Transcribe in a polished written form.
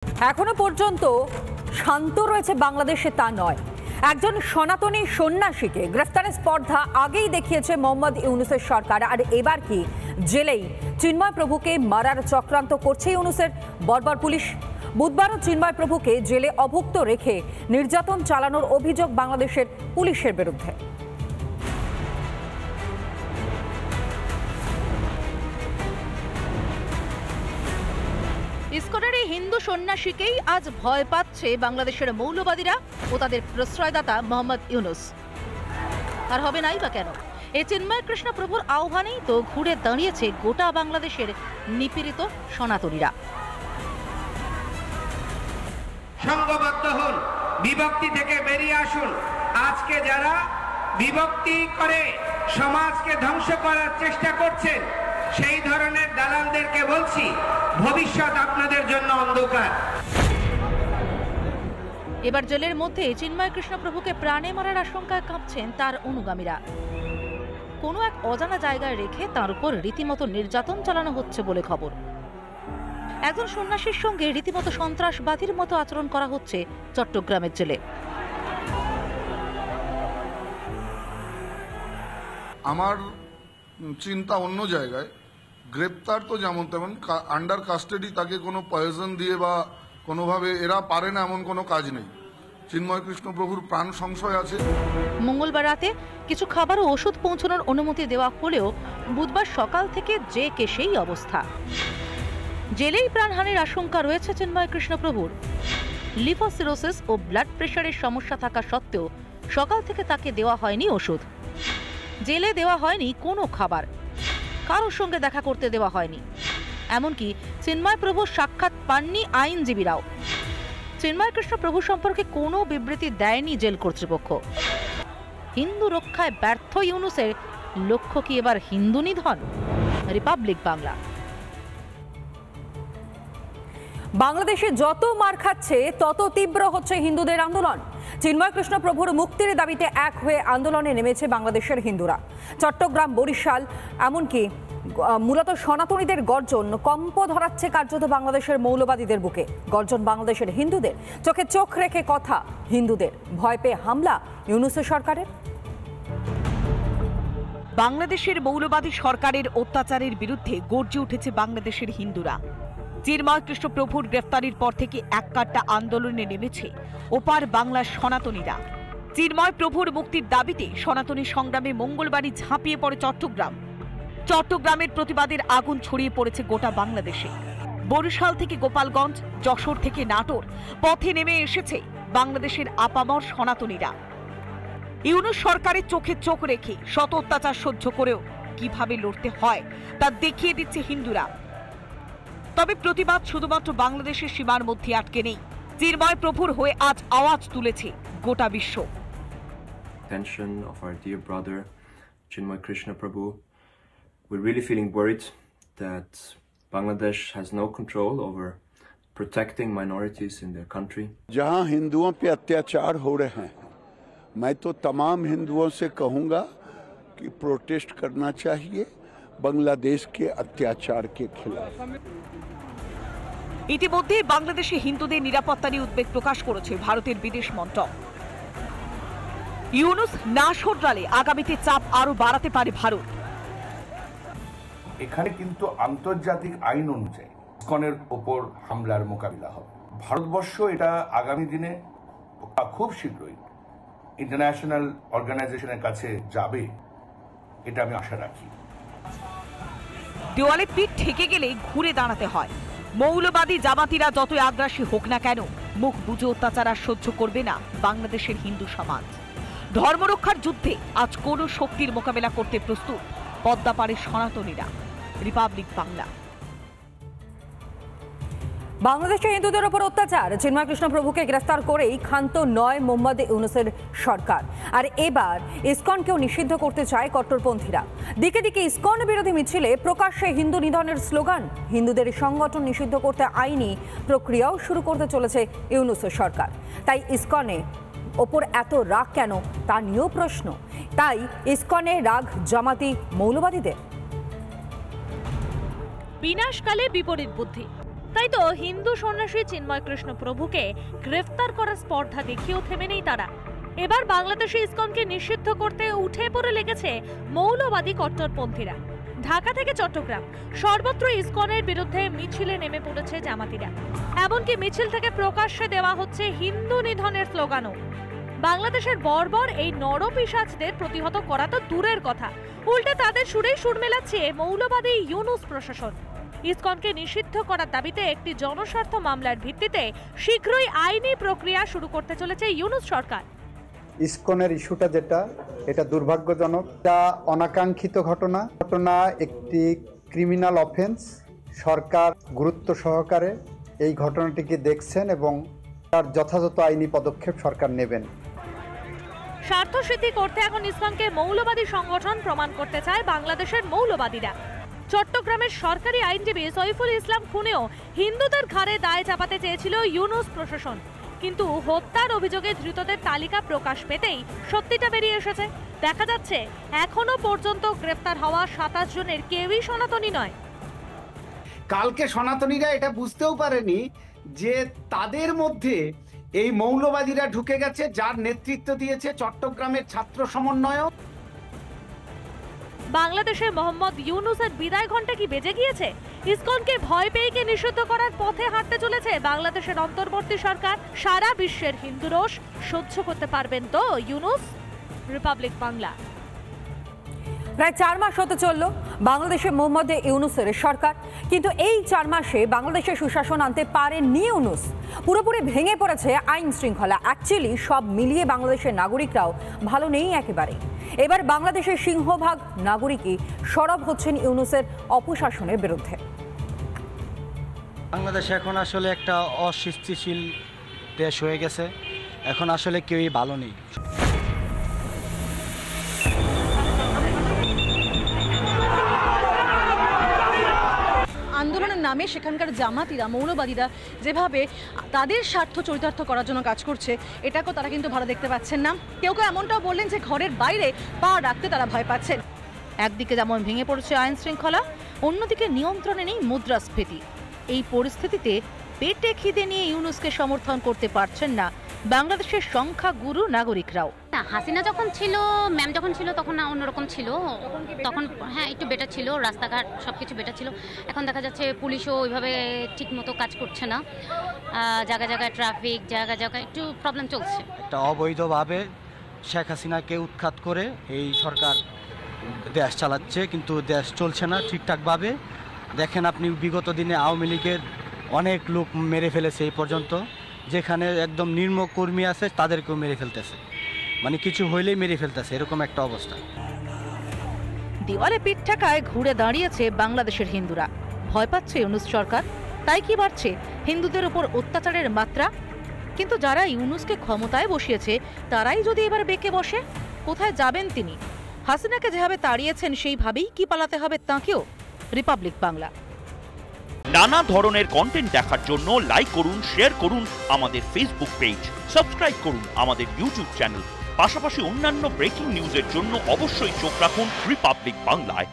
এখনো পর্যন্ত শান্ত রয়েছে বাংলাদেশে তা নয়। একজন সনাতনী সন্ন্যাসীকে গ্রেফতারের স্পর্ধা আগেই দেখিয়েছে মোহাম্মদ ইউনূসের সরকার। আর এবার কি জেলেই চিন্ময় প্রভুকে মারার চক্রান্ত করছে ইউনূসের বর্বর পুলিশ। বুধবারও চিন্ময় প্রভুকে জেলে অভুক্ত রেখে নির্যাতন চালানোর অভিযোগ বাংলাদেশের পুলিশের বিরুদ্ধে। ইসকনের এই হিন্দু সন্ন্যাসীকেই আজ ভয় পাচ্ছে বাংলাদেশের মৌলবাদীরা ও তাদের প্রশ্রয়দাতা মোহাম্মদ ইউনূস। আর হবে নাই বা কেন? এই চিন্ময় কৃষ্ণ প্রভুর আহ্বানেই তো ঘুরে দাঁড়িয়েছে গোটা বাংলাদেশের নিপীড়িত সনাতনীরা। সংঘবদ্ধ হন, বিভক্তি থেকে বেরিয়ে আসুন। আজকে যারা বিভক্তি করে সমাজকে ধ্বংস করার চেষ্টা করছেন, সেই ধরনের দালালদেরকে বলছি, ভবিষ্যৎ আপনাদের জন্য অন্ধকার। এবার জেলের মধ্যে চিন্ময় কৃষ্ণ প্রভুকে প্রাণে মারার আশঙ্কায় কাঁপছেন তার অনুগামীরা। কোনো এক অজানা জায়গায় রেখে তার উপর রীতিমতো নির্যাতন চালানো হচ্ছে বলে খবর। একজন সন্ন্যাসীর সঙ্গে রীতিমতো সন্ত্রাসবাদীর মতো আচরণ করা হচ্ছে চট্টগ্রামের জেলে। আমার চিন্তা অন্য জায়গায়। গ্রেপ্তার তো যেমন তেমন, আন্ডার কাস্টাডি তাকে কোনো পয়জন দিয়ে বা কোনোভাবে এরা পারে না এমন কোনো কাজ নেই। চিন্ময় কৃষ্ণ প্রভুর প্রাণ সংশয় আছে। মঙ্গলবার রাতে কিছু খাবার ও ওষুধ পৌঁছানোর অনুমতি দেওয়া হলেও বুধবার সকাল থেকে যে কে সেই অবস্থা। জেলেই প্রাণহানির আশঙ্কা রয়েছে চিন্ময় কৃষ্ণ প্রভুর। লিভার সিরোসিস ও ব্লাড প্রেশারের সমস্যা থাকা সত্ত্বেও সকাল থেকে তাকে দেওয়া হয়নি ওষুধ, জেলে দেওয়া হয়নি কোনো খাবার, কারোর সঙ্গে দেখা করতে দেওয়া হয়নি। এমনকি চিন্ময় প্রভুর সাক্ষাৎ পাননি আইনজীবীরাও। চিন্ময় কৃষ্ণ প্রভু সম্পর্কে কোনো বিবৃতি দেয়নি জেল কর্তৃপক্ষ। হিন্দু রক্ষায় ব্যর্থ ইউনূসের লক্ষ্য কি এবার হিন্দু নিধন? রিপাবলিক বাংলা। বাংলাদেশে যত মার খাচ্ছে তত তীব্র হচ্ছে হিন্দুদের আন্দোলন। চিন্ময় কৃষ্ণ প্রভুর মুক্তির দাবিতে এক হয়ে আন্দোলনে নেমেছে বাংলাদেশের হিন্দুরা। চট্টগ্রাম, বরিশাল, এমনকি মূলত সনাতনীদের গর্জন কম্প ধরাচ্ছে কার্যত বাংলাদেশের মৌলবাদীদের বুকে। গর্জন বাংলাদেশের হিন্দুদের, চোখে চোখ রেখে কথা হিন্দুদের। ভয় পেয়ে হামলা ইউনূসের সরকারের। বাংলাদেশের মৌলবাদী সরকারের অত্যাচারের বিরুদ্ধে গর্জে উঠেছে বাংলাদেশের হিন্দুরা। চিন্ময় কৃষ্ণ প্রভুর গ্রেফতারির পর থেকে এককাট্টা আন্দোলনে নেমেছে ওপার বাংলার সনাতনীরা। চিন্ময় প্রভুর মুক্তির দাবিতে সনাতনী সংগ্রামে মঙ্গলবারই ঝাঁপিয়ে পড়ে চট্টগ্রাম। চট্টগ্রামের প্রতিবাদের আগুন ছড়িয়ে পড়েছে গোটা বাংলাদেশে। বরিশাল থেকে গোপালগঞ্জ, যশোর থেকে নাটোর, পথে নেমে এসেছে বাংলাদেশের আপামর সনাতনীরা। ইউনূস সরকারের চোখে চোখ রেখে শত অত্যাচার সহ্য করেও কিভাবে লড়তে হয় তা দেখিয়ে দিচ্ছে হিন্দুরা। তবে প্রতিবাদ শুধুমাত্র বাংলাদেশের সীমার মধ্যে আটকে নেই। চিন্ময় প্রভুর হয়ে আজ আওয়াজ তুলেছে গোটা বিশ্ব। Attention of our dear brother Chinmay Krishna Prabhu, we're really feeling worried that Bangladesh has no control over protecting minorities in their country. जहां हिंदुओं पे अत्याचार हो रहे हैं, मैं तो तमाम हिंदुओं से कहूंगा कि प्रोटेस्ट करना चाहिए बांग्लादेश के अत्याचार के खिलाफ। ইতিমধ্যে বাংলাদেশে হিন্দুদের নিরাপত্তা নিয়ে উদ্বেগ প্রকাশ করেছে ভারতের বিদেশ মন্ত্রক। ইউনূস না শোধরালে আগামীতে চাপ আরো বাড়াতে পারে ভারত। এখানে কিন্তু আন্তর্জাতিক আইন অনুযায়ী ইসকনের ওপর হামলার মোকাবিলা হবে। ভারতবর্ষ এটা আগামী দিনে খুব শীঘ্রই ইন্টারন্যাশনাল অর্গানাইজেশনের কাছে যাবে, এটা আমি আশা রাখি। দেওয়ালে পিঠ ঠেকে গেলে ঘুরে দাঁড়াতে হয়। মৌলবাদী জামাতিরা যতই আগ্রাসী হোক না কেন, মুখ বুজে অত্যাচার আর সহ্য করবে না বাংলাদেশের হিন্দু সমাজ। ধর্মরক্ষার যুদ্ধে আজ কোনো শক্তির মোকাবেলা করতে প্রস্তুত পদ্মাপাড়ের সনাতনীরা। রিপাবলিক বাংলা। বাংলাদেশে হিন্দুদের ওপর অত্যাচার, চিন্ময় কৃষ্ণ প্রভুকে গ্রেফতার করেই ক্ষান্ত নয় মোহাম্মদ ইউনূসের সরকার। আর এবার ইসকনকেও নিষিদ্ধ করতে চায় কট্টরপন্থীরা। দিকে দিকে ইসকন বিরোধী মিছিলে প্রকাশ্যে হিন্দু নিধনের স্লোগান। হিন্দুদের সংগঠন নিষিদ্ধ করতে আইনি প্রক্রিয়াও শুরু করতে চলেছে ইউনূসের সরকার। তাই ইসকনে ওপর এত রাগ কেন তা নিয়েও প্রশ্ন। তাই ইসকনে রাগ জামাতি মৌলবাদীদের। বিনাশকালে বিপরীত বুদ্ধি। তাই তো হিন্দু সন্ন্যাসী চিন্ময় কৃষ্ণ প্রভুকে গ্রেফতার করার স্পর্ধা দেখিয়েও থেমে নেই তারা। এবার বাংলাদেশে ইসকনকে নিষিদ্ধ করতে উঠে পড়ে লেগেছে মৌলবাদী কট্টরপন্থীরা। ঢাকা থেকে চট্টগ্রাম সর্বত্র ইসকনের বিরুদ্ধে মিছিলে নেমে পড়েছে জামাতিরা। এমনকি মিছিল থেকে প্রকাশ্যে দেওয়া হচ্ছে হিন্দু নিধনের স্লোগানও। বাংলাদেশের বর্বর এই নরপিশাচদের প্রতিহত করা তো দূরের কথা, উল্টে তাদের সুরেই সুর মেলাচ্ছে মৌলবাদী ইউনুস প্রশাসন। ইসকনকে নিষিদ্ধ করার দাবিতে একটি জনস্বার্থ মামলার ভিত্তিতে শীঘ্রই আইনি প্রক্রিয়া শুরু করতে চলেছে ইউনুস সরকার। ইসকনের ইস্যুটা যেটা, এটা দুর্ভাগ্যজনক, এটা অনাকাঙ্ক্ষিত ঘটনা, একটি ক্রিমিনাল অফেন্স। সরকার গুরুত্ব সহকারে এই ঘটনাটিকে দেখছেন এবং তার যথাযথ আইনি পদক্ষেপ সরকার নেবেন। স্বার্থ সিদ্ধি করতে এখন ইসকনকে মৌলবাদী সংগঠন প্রমাণ করতে চায় বাংলাদেশের মৌলবাদীরা। চট্টগ্রামের সরকারি আইনজীবী সৈফুল ইসলাম খুনেও হিন্দুদের ঘাড়ে দায় চাপাতে চেয়েছিল ইউনুস প্রশাসন, কিন্তু হত্যার অভিযোগে ধৃতদের তালিকা প্রকাশ পেতেই সত্যিটা বেরিয়ে এসেছে। দেখা যাচ্ছে এখনো পর্যন্ত গ্রেফতার হওয়া 27 জনের কেউই সনাতনী নয়। কালকে সনাতনীরা এটা বুঝতেও পারেনি যে তাদের মধ্যে এই মৌলবাদীরা ঢুকে গেছে, যার নেতৃত্ব দিয়েছে চট্টগ্রামের ছাত্র সমন্বয়ক। বাংলাদেশে মোহাম্মদ ইউনুসের বিদায় ঘণ্টা কি বেজে গিয়েছে? ইসকনকে ভয় পেয়ে কি নিষিদ্ধ করার পথে হাঁটতে চলেছে বাংলাদেশের অন্তর্বর্তী সরকার? সারা বিশ্বের হিন্দু রোষ সহ্য করতে পারবেন তো ইউনুস? রিপাবলিক বাংলা। প্রায় 4 মাস হতে চলল বাংলাদেশে মোহাম্মদ ইউনুসের সরকার, কিন্তু এই 4 মাসে বাংলাদেশে সুশাসন আনতে পারেননি ইউনুস। পুরোপুরি ভেঙে পড়েছে আইন শৃঙ্খলা। অ্যাকচুয়ালি সব মিলিয়ে বাংলাদেশের নাগরিকরাও ভালো নেই একেবারে। এবার বাংলাদেশের সিংহভাগ নাগরিকই সরব হচ্ছেন ইউনুসের অপশাসনের বিরুদ্ধে। বাংলাদেশে এখন আসলে একটা অস্থিতিশীল দেশ হয়ে গেছে, এখন আসলে কেউই ভালো নেই। আন্দোলনের নামে সেখানকার জামাতিরা, মৌলবাদীরা যেভাবে তাদের স্বার্থ চরিতার্থ করার জন্য কাজ করছে, এটাকেও তারা কিন্তু ভালো দেখতে পাচ্ছেন না। কেউ কেউ এমনটাও বললেন যে ঘরের বাইরে পা রাখতে তারা ভয় পাচ্ছেন। একদিকে যেমন ভেঙে পড়েছে আইন শৃঙ্খলা, অন্যদিকে নিয়ন্ত্রণে নেই মুদ্রাস্ফীতি। এই পরিস্থিতিতে পেটে খিদে নিয়ে ইউনুসকে সমর্থন করতে পারছেন না বাংলাদেশের সংখ্যাগুরু নাগরিকরাও। না, হাসিনা যখন ছিল, ম্যাম যখন ছিল তখন অন্যরকম ছিল, তখন হ্যাঁ একটু বেটার ছিল, রাস্তাঘাট সবকিছু বেটার ছিল। এখন দেখা যাচ্ছে পুলিশও ওইভাবে ঠিক মতো কাজ করছে না, জায়গায় জায়গায় ট্রাফিক, জায়গায় জায়গায় একটু প্রবলেম চলছে। একটা অবৈধভাবে শেখ হাসিনাকে উৎখাত করে এই সরকার দেশ চালাচ্ছে, কিন্তু দেশ চলছে না ঠিকঠাকভাবে। দেখেন আপনি বিগত দিনে আওয়ামী লীগের অনেক লোক মেরে ফেলেছে এই পর্যন্ত, যেখানে একদম নির্ম কর্মী আছে তাদেরকেও মেরে ফেলতেছে, মানে কিছু হইলেই মেরে ফেলতেছে, এরকম একটা অবস্থা। দেওয়ালে পিঠ ঠেকায় ঘুরে দাঁড়িয়েছে বাংলাদেশের হিন্দুরা। ভয় পাচ্ছে ইউনুস সরকার, তাই কি বাড়ছে হিন্দুদের উপর অত্যাচারের মাত্রা। কিন্তু যারা ইউনুসকে ক্ষমতায় বসিয়েছে তারাই যদি এবার বেঁকে বসে, কোথায় যাবেন তিনি? হাসিনাকে যেভাবে তাড়িয়েছেন সেইভাবেই কি পালাতে হবে তাঁকেও? রিপাবলিক বাংলা। নানা ধরনের কন্টেন্ট দেখার জন্য লাইক করুন, শেয়ার করুন আমাদের ফেসবুক পেজ, সাবস্ক্রাইব করুন আমাদের ইউটিউব চ্যানেল। পাশাপাশি অন্যান্য ব্রেকিং নিউজের জন্য অবশ্যই চোখ রাখুন রিপাবলিক বাংলায়।